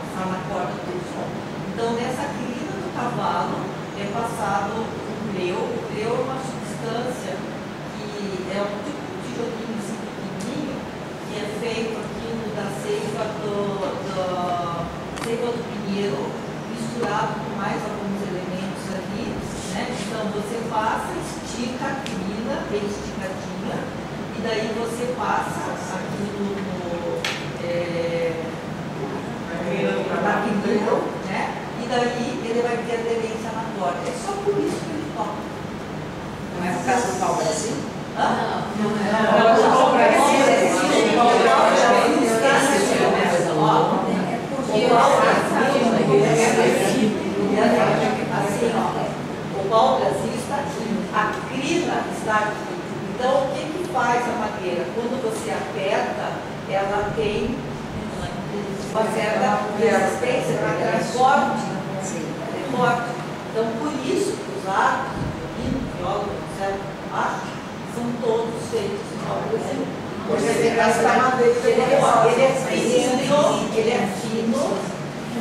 passar na corda tem som. Então nessa crina do cavalo é passado um breu. O breu é uma substância que é um tipo de tijolinho assim, pequenininho, que é feito aqui da seiva do pinheiro, misturado com mais alguns elementos ali, né? Então você passa, estica a crina, bem esticadinha, e daí você passa aquilo na crina, né? E daí ele vai ter aderência na corda. É só por isso que ele toca. Não é por causa do pau-brasil? O pau-brasil está aqui, a crina está aqui. Então, o que faz a madeira? Quando você aperta, ela tem uma certa resistência, ela é forte. Ela é forte. Então, por isso que os arcos, são todos feitos de pau-brasil. Ele é fino,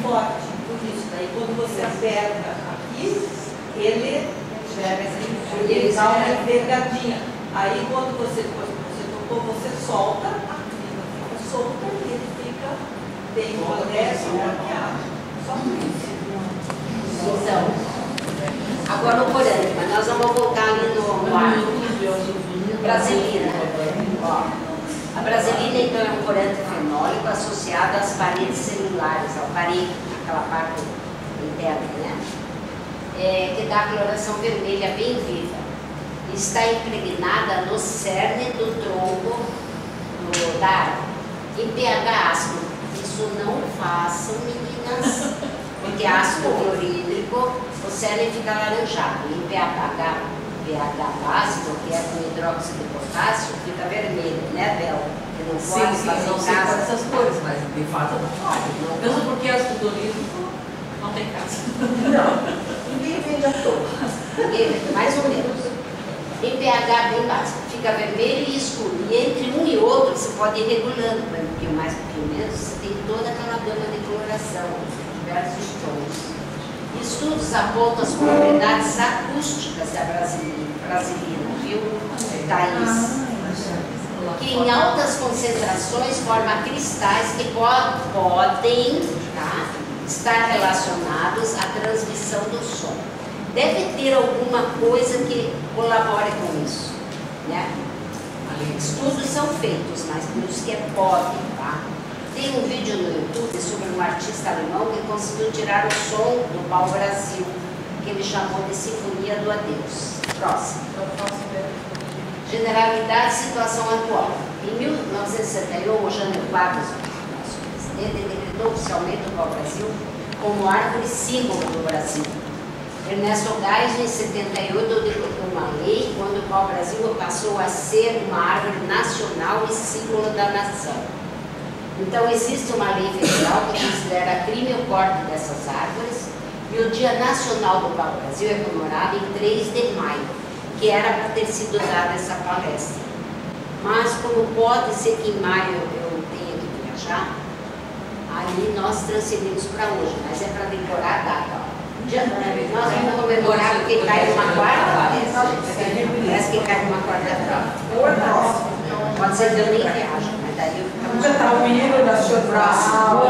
forte. Por isso, daí quando você aperta aqui, ele dá uma envergadinha. Aí quando você tocou, você solta, a crina fica solta e ele fica bem modesto e arqueado. Só por isso. Então, agora o corante, mas nós vamos voltar ali no arco. Brasilina. Ó, a brasilina, então, é um corante fenólico associado às paredes celulares, ao parede, aquela parte interna, né? Que dá a coloração vermelha bem viva. Está impregnada no cerne do tronco da árvore. Em pH ácido, isso não façam, meninas, porque ácido clorídrico, o cerne fica alaranjado. Em pH básico, que é com hidróxido de potássio, fica vermelho, né, Bel? Que não pode fazer não em sei casa. quais essas cores, mas de fato não pode. Mesmo porque ácido clorídrico não tem casa. Não, ninguém vende à toa. Mais ou menos. Em pH bem básico, fica vermelho e escuro. E entre um e outro você pode ir regulando, para um pouquinho mais, um pouquinho menos, você tem toda aquela gama de coloração, diversos tons. Estudos apontam as propriedades acústicas da brasilina, viu, Thaís? Que em altas concentrações forma cristais que podem estar relacionados à transmissão do som. Deve ter alguma coisa que colabore com isso, né? Estudos são feitos, mas por isso que é pode, tá? Tem um vídeo no YouTube sobre um artista alemão que conseguiu tirar o som do pau-brasil, que ele chamou de Sinfonia do Adeus. Próximo. Generalidade e situação atual. Em 1961, o Jânio Quadros, nosso presidente, decretou oficialmente o pau-brasil como árvore símbolo do Brasil. Ernesto Geisel, em 78, decretou uma lei quando o pau-brasil passou a ser uma árvore nacional e símbolo da nação. Então, existe uma lei federal que considera crime o corte dessas árvores, e o Dia Nacional do Pau-Brasil é comemorado em 3 de maio, que era para ter sido dada essa palestra. Mas, como pode ser que em maio eu tenha que viajar, aí nós transferimos para hoje, mas é para decorar a data. Nós vamos comemorar porque cai numa quarta, parece que cai numa quarta-feira. Pode ser que eu nem viaje, mas daí eu Já está o hino nacional,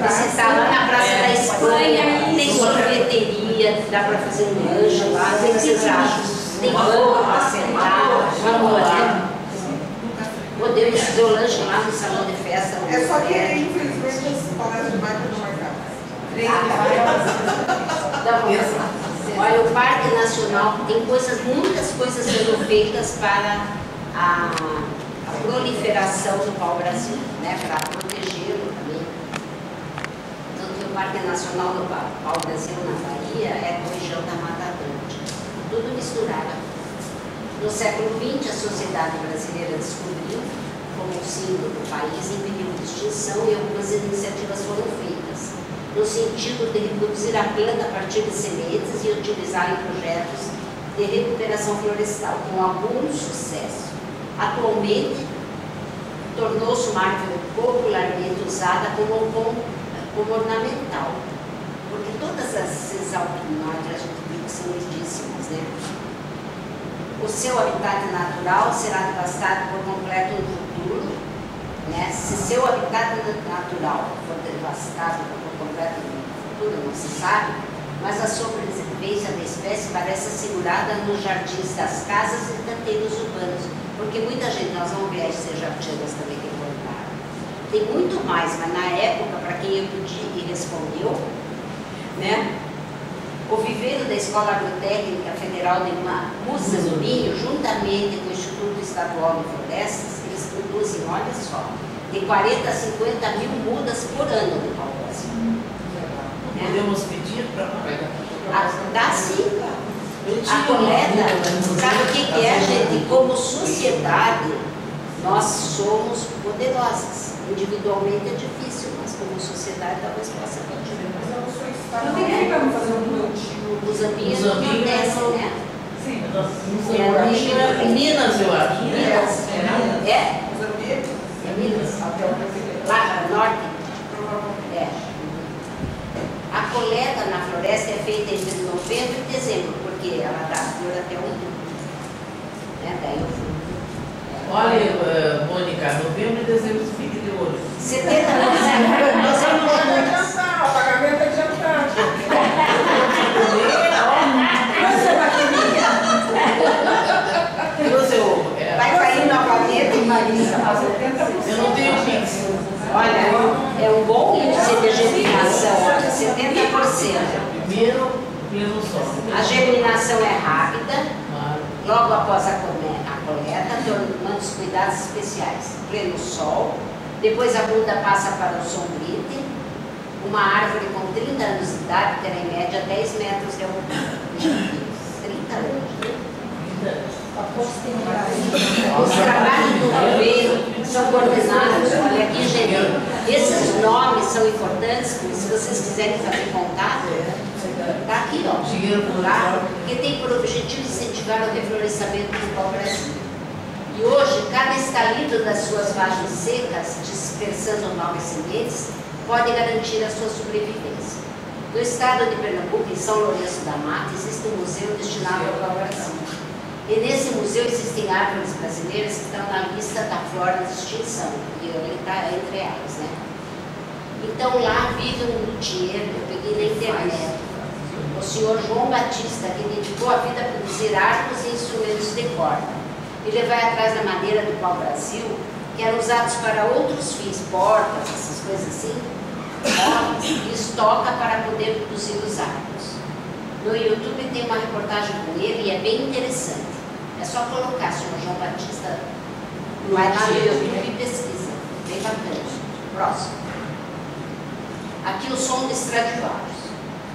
Você está lá na Praça da Espanha, tem sorveteria, dá para fazer um lanche lá, o que vocês acham? Tem banco para sentar, vamos lá. Podemos fazer o lanche lá no salão de festa. É só que, infelizmente, as palestras de Michael não marcaram. Dá uma Olha, o Parque Nacional tem muitas coisas sendo feitas para a proliferação do pau-brasil, né? Para protegê-lo também. Tanto que o Parque Nacional do Pau-Brasil na Bahia é a região da Mata Atlântica. Tudo misturado. No século XX, a sociedade brasileira descobriu como um símbolo do país em perigo de extinção e algumas iniciativas foram feitas, no sentido de reproduzir a planta a partir de sementes e utilizar em projetos de recuperação florestal, com algum sucesso. Atualmente, tornou-se uma árvore popularmente usada como ornamental, porque todas essas alpinoides a gente viu que são lindíssimas, né? O seu habitat natural será devastado por completo no futuro, né? Se seu habitat natural for devastado por completo no futuro, não se sabe, mas a sobrevivência da espécie parece assegurada nos jardins das casas e canteiros urbanos, porque muita gente, nós vamos ver as jardins também que cortaram. Tem muito mais, mas na época, para quem eu pedi e respondeu, né? O viveiro da Escola Agrotécnica Federal de Muzambinho, juntamente com o Instituto Estadual de Florestas, eles produzem, olha só, de 40 a 50 mil mudas por ano no pau-brasil. Podemos pedir para Dá sim. A coleta, sabe o que é, gente? Como sociedade, nós somos poderosas. Individualmente é difícil, mas como sociedade talvez possa continuar. Não tem que ficar fazendo um plantio. Os ambientes não acontecem, né? Sim. É Minas, eu acho. Minas. É? Os ambientes? É Minas. Até o brasileiro. Lá no norte? É. A coleta na floresta é feita entre novembro e dezembro, porque ela dá flor até outubro. Né? Daí o fruto. Olha, Mônica, novembro e dezembro você fica de olho. 70%. Nós vamos juntas. O pagamento é adiantado. Mas é bateria? E você, Vai cair novamente, Marisa. eu não tenho Pix. Olha, é um bom índice de germinação, olha, 70%. Primeiro, pleno sol. A germinação é rápida, Claro. logo após a coleta, tomando os cuidados especiais. Pleno sol, depois a muda passa para o sombrite. Uma árvore com 30 anos de idade terá em média 10 metros de altura. 30 anos, né? Os trabalhos do viveiro são coordenados, olha aqui, gente, esses nomes são importantes, porque se vocês quiserem fazer contato, está aqui, ó, lá, que tem por objetivo incentivar o reflorestamento do pau-brasil. E hoje, cada estalido das suas vagens secas, dispersando novas sementes, pode garantir a sua sobrevivência. No estado de Pernambuco, em São Lourenço da Mata, existe um museu destinado ao pau-brasil. E nesse museu existem árvores brasileiras que estão na lista da flora de extinção, e ele está entre elas, né? Então lá vive um luthier, eu peguei na internet, o senhor João Batista, que dedicou a vida a produzir arcos e instrumentos de corda. Ele vai atrás da madeira do pau-brasil, que eram usados para outros fins, portas, essas coisas assim, móveis, e estoca para poder produzir os arcos. No YouTube tem uma reportagem com ele e é bem interessante. É só colocar senhor João Batista, vai lá no YouTube e pesquisa. Bem bacana. Próximo. Aqui o som de Stradivarius.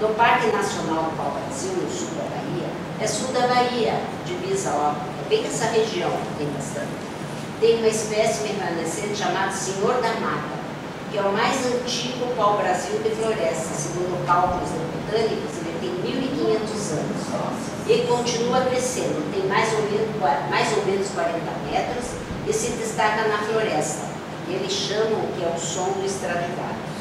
No Parque Nacional do Pau-Brasil, no sul da Bahia, é sul da Bahia, divisa, ó, é bem essa região que tem bastante. Tem uma espécie remanescente chamada Senhor da Mata, que é o mais antigo pau-brasil de floresta. Segundo cálculos botânicos, ele tem 1.500 anos. E continua crescendo, tem mais ou menos 40 metros e se destaca na floresta. Eles chamam que é o som do Stradivarius.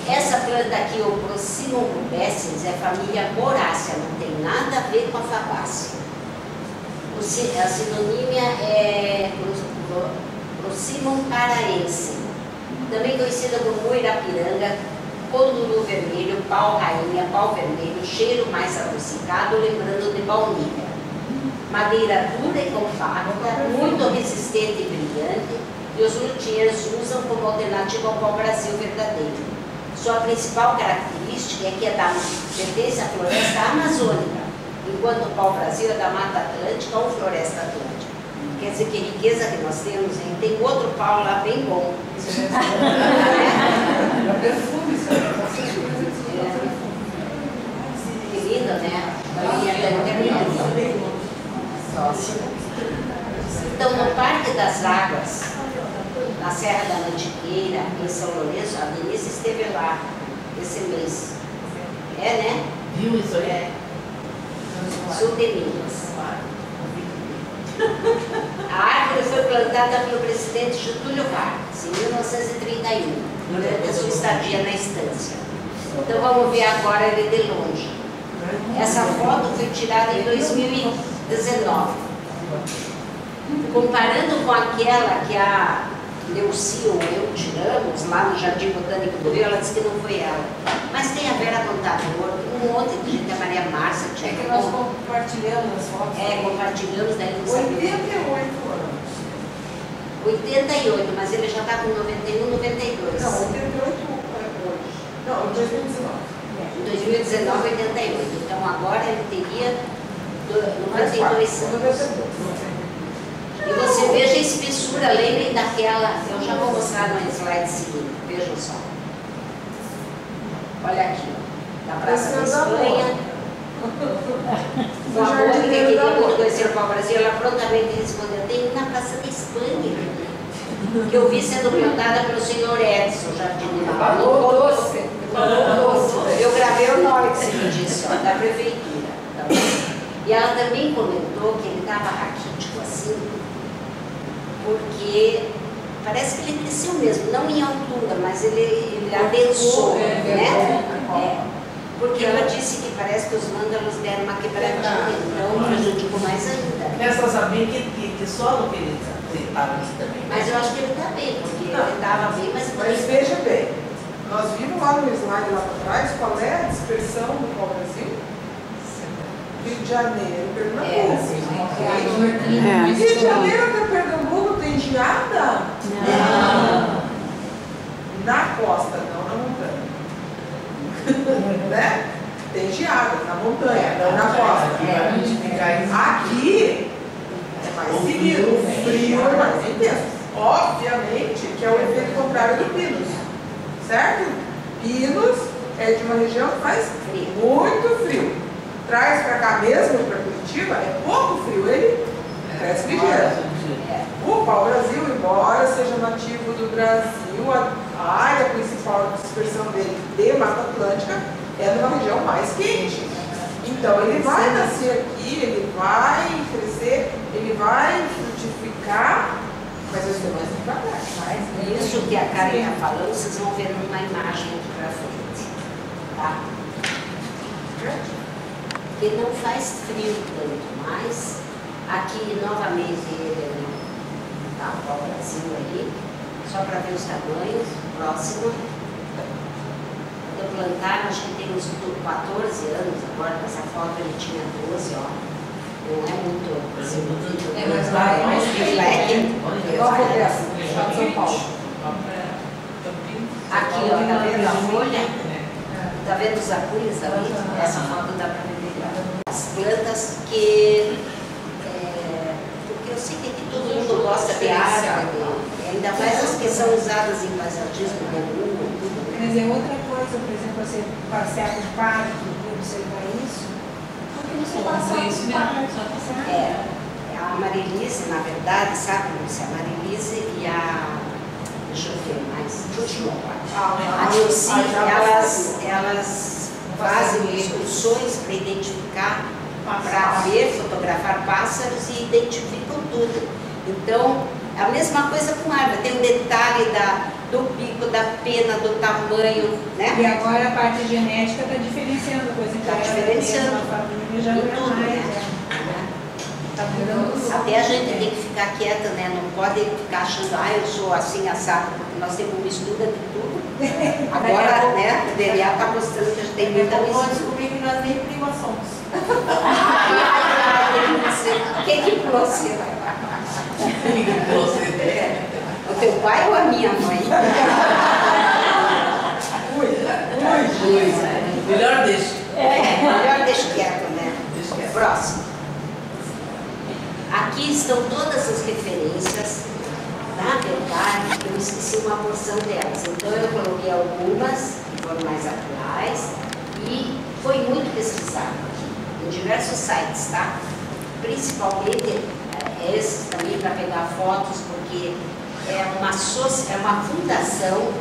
Essa planta aqui, o Procimum pubescens, é família Morácea, não tem nada a ver com a fabácea. A sinonímia é Procimum paraense, também conhecida como Muirapiranga, conduru vermelho, pau-rainha, pau vermelho, cheiro mais adocicado, lembrando de baunilha. Madeira dura e compacta, muito resistente e brilhante, e os luthiers usam como alternativa ao pau-brasil verdadeiro. Sua principal característica é que pertence à floresta amazônica, enquanto o pau-brasil é da Mata Atlântica ou floresta atlântica. Quer dizer que a riqueza que nós temos, hein? Tem outro pau lá bem bom. Que lindo, né? Então, no Parque das Águas, na Serra da Mantiqueira, em São Lourenço, a Denise esteve lá esse mês. É, né? Viu isso aí? É. Sul de Minas. A árvore foi plantada pelo presidente Getúlio Vargas em 1931, durante a sua estadia na estância. Então vamos ver agora ele de longe. Essa foto foi tirada em 2019. Comparando com aquela que a Leuci ou eu tiramos lá no Jardim Botânico do Rio, ela disse que não foi ela. Mas tem a Vera Contador, um monte de gente, a Maria Márcia, É que nós compartilhamos as fotos. compartilhamos, daí não sabia. 88 anos. 88, mas ele já está com 91, 92. Não, 88 é hoje. Não, 2019. Em 2019, 88. Então agora ele teria 92 anos. E você veja a espessura, lembrem daquela, eu já vou mostrar no slide seguinte, vejam só. Olha aqui, na Praça da Espanha. O amor que queria conhecer o pau-brasil, ela prontamente respondeu, tem na Praça da Espanha, que eu vi sendo plantada pelo senhor Edson, jardineiro. Eu gravei o nome que você me disse, ó, da prefeitura. Tá? E ela também comentou que ele estava raquítico assim, porque parece que ele cresceu mesmo, não em altura, mas ele adensou, né? Porque ela disse que parece que os vândalos deram uma quebradinha, então prejudicou mais ainda. Resta saber que solo que ele estava aqui também. Mas eu acho que ele está bem, porque ele estava bem, Mas veja bem, nós vimos lá no slide lá para trás qual é a dispersão do pau-brasil. Rio de Janeiro, Pernambuco. Rio de Janeiro até Pernambuco tem geada? Não. Na costa, não na montanha. Né? Tem geada na montanha, não na costa. Aqui é mais seguido, o frio é mais intenso. Obviamente que é o efeito contrário do Pinos, certo? Pinos é de uma região que faz muito frio. Traz para cá mesmo, para Curitiba, é pouco frio, ele cresce ligeiro. O pau-brasil, embora seja nativo do Brasil, a área principal de dispersão dele de Mata Atlântica é numa região mais quente. Então ele vai nascer aqui, ele vai crescer, ele vai frutificar, mas os demais vão para trás. Isso que a Karen está falando, vocês vão ver numa imagem aqui para frente. Tá? Porque não faz frio tanto, mas aqui novamente ele tá o pau-brasil ali, só para ver os tamanhos, próximo. Quando plantaram, acho que tem uns 14 anos agora, nessa foto ele tinha 12, ó. Não é muito assim, mas lá é mais frio. Qual foi essa? Estado de São Paulo. Aqui, ó, tá vendo a folha? Tá vendo os acules ali? Essa foto dá para ver melhor. As plantas que... porque eu sei que aqui todo mundo gosta de árvore, ainda mais as que são usadas em paisagismo, de rua, tudo, né? Mas é outra coisa, por exemplo, você passear no parque e observar isso, porque você passa no parque. A Marilise, na verdade, sabe, Lúcia? A Marilise e a... Deixa eu ver mais. A Nilce, elas fazem excursões para identificar, para ver, fotografar pássaros e identificam tudo. Então, a mesma coisa com árvore, tem um detalhe do pico, da pena, do tamanho, né? E agora a parte genética está diferenciando, por exemplo, Está diferenciando. Uma família já não é tudo, mais. né? Tá mudando. Até a gente tem que ficar quieta, né? Não pode ficar achando, eu sou assim, assado, porque nós temos mistura de tudo. Agora, né, o DNA está mostrando que a gente tem muita Vamos mistura. descobrir que nós nem primas somos. Quem que pulou você? O teu pai ou a minha mãe? Melhor deixa. Melhor deixa quieto, né? Deixa quieto. Próximo. Aqui estão todas as referências. Na verdade, eu esqueci uma porção delas. Então, eu coloquei algumas que foram mais atuais e foi muito pesquisado aqui, em diversos sites, tá? Principalmente esses também para pegar fotos, porque é uma fundação